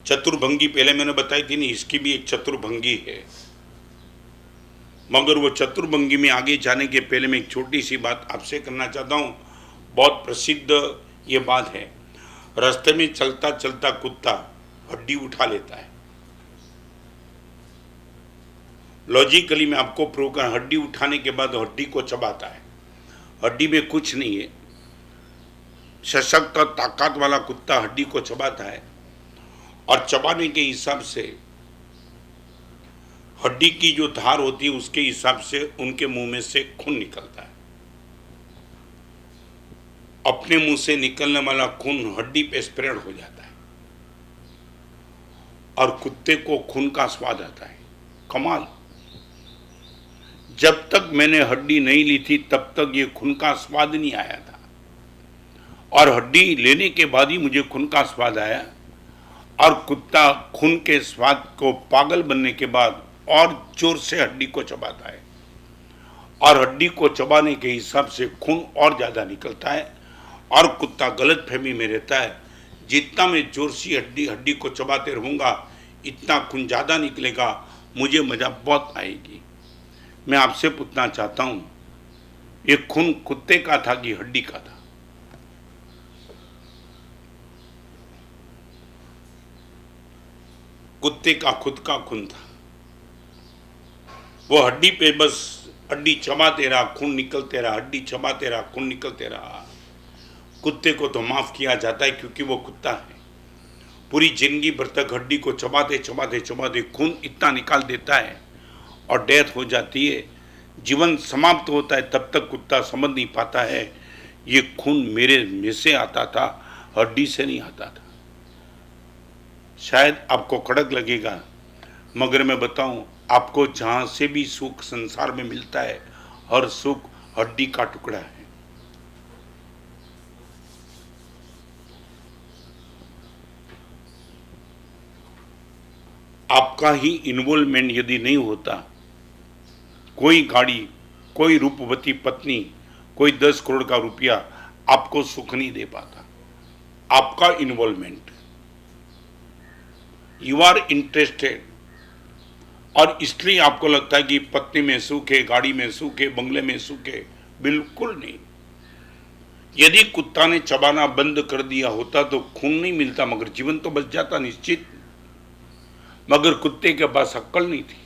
चतुर्भंगी पहले मैंने बताई थी नहीं, इसकी भी एक चतुर्भंगी है। मगर वो चतुर्भंगी में आगे जाने के पहले मैं एक छोटी सी बात आपसे करना चाहता हूँ। बहुत प्रसिद्ध ये बात है, रास्ते में चलता चलता कुत्ता हड्डी उठा लेता है। लॉजिकली मैं आपको प्रूव कर, हड्डी उठाने के बाद हड्डी को चबाता है। हड्डी में कुछ नहीं है, सशक्त ताकत वाला कुत्ता हड्डी को चबाता है और चबाने के हिसाब से हड्डी की जो धार होती है उसके हिसाब से उनके मुंह में से खून निकलता है। अपने मुंह से निकलने वाला खून हड्डी पे स्प्रेड हो जाता है और कुत्ते को खून का स्वाद आता है। कमाल। जब तक मैंने हड्डी नहीं ली थी तब तक ये खून का स्वाद नहीं आया था, और हड्डी लेने के बाद ही मुझे खून का स्वाद आया। और कुत्ता खून के स्वाद को पागल बनने के बाद और जोर से हड्डी को चबाता है, और हड्डी को चबाने के हिसाब से खून और ज़्यादा निकलता है, और कुत्ता गलत फहमी में रहता है। जितना मैं जोर से हड्डी को चबाते रहूँगा इतना खून ज़्यादा निकलेगा, मुझे मज़ा बहुत आएगी। मैं आपसे पूछना चाहता हूँ, ये खून कुत्ते का था कि हड्डी का था? कुत्ते का खुद का खून था। वो हड्डी पे बस हड्डी चबाते रहा, खून निकलते रहा, हड्डी चबाते रहा, खून निकलते रहा। कुत्ते को तो माफ किया जाता है क्योंकि वो कुत्ता है। पूरी जिंदगी भर तक हड्डी को चबाते चबाते चबाते खून इतना निकाल देता है और डेथ हो जाती है, जीवन समाप्त होता है, तब तक कुत्ता समझ नहीं पाता है ये खून मेरे में से आता था, हड्डी से नहीं आता था। शायद आपको कड़क लगेगा, मगर मैं बताऊं, आपको जहां से भी सुख संसार में मिलता है, हर सुख हड्डी का टुकड़ा है। आपका ही इन्वॉल्वमेंट यदि नहीं होता, कोई गाड़ी, कोई रूपवती पत्नी, कोई 10 करोड़ का रुपया आपको सुख नहीं दे पाता। आपका इन्वॉल्वमेंट, यू आर इंटरेस्टेड, और इसलिए आपको लगता है कि पत्नी में सुख है, गाड़ी में सुख है, बंगले में सुख है। बिल्कुल नहीं। यदि कुत्ता ने चबाना बंद कर दिया होता तो खून नहीं मिलता, मगर जीवन तो बच जाता निश्चित। मगर कुत्ते के पास अक्ल नहीं थी,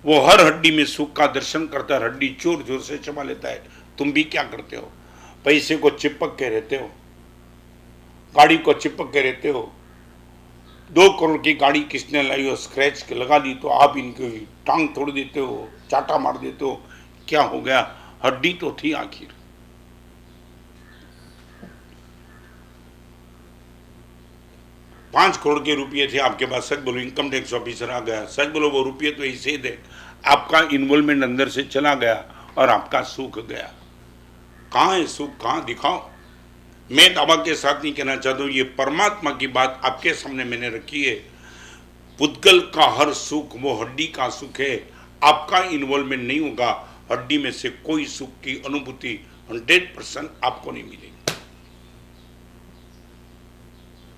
वो हर हड्डी में सुख का दर्शन करता है, हड्डी जोर जोर से चबा लेता है। तुम भी क्या करते हो? पैसे को चिपक के रहते हो, गाड़ी को चिपक के रहते हो। 2 करोड़ की गाड़ी किसने लाई हो, स्क्रैच के लगा दी तो आप इनकी टांग तोड़ देते हो, चाटा मार देते हो। क्या हो गया? हड्डी तो थी आखिर। पांच करोड़ के रुपये थे आपके पास, सच बोलो, इनकम टैक्स ऑफिसर आ गया, सच बोलो वो रुपये तो ऐसे थे, आपका इन्वॉल्वमेंट अंदर से चला गया और आपका सुख गया। कहाँ है सुख? कहाँ? दिखाओ। मैं दावा के साथ नहीं कहना चाहता हूँ, ये परमात्मा की बात आपके सामने मैंने रखी है। पुद्गल का हर सुख वो हड्डी का सुख है। आपका इन्वॉल्वमेंट नहीं होगा, हड्डी में से कोई सुख की अनुभूति 100% आपको नहीं मिलेगी।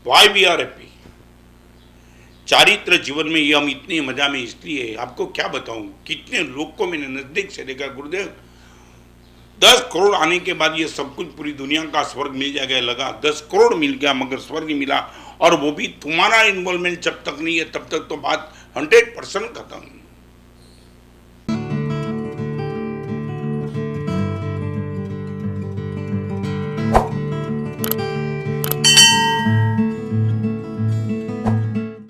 Why we are happy? चारित्र जीवन में ये हम इतनी मजा में इसलिए, आपको क्या बताऊं, कितने लोग को मैंने नजदीक से देखा। गुरुदेव, 10 करोड़ आने के बाद ये सब कुछ पूरी दुनिया का स्वर्ग मिल जाएगा लगा। 10 करोड़ मिल गया मगर स्वर्ग मिला, और वो भी तुम्हारा इन्वॉल्वमेंट जब तक नहीं है तब तक तो बात 100% खत्म।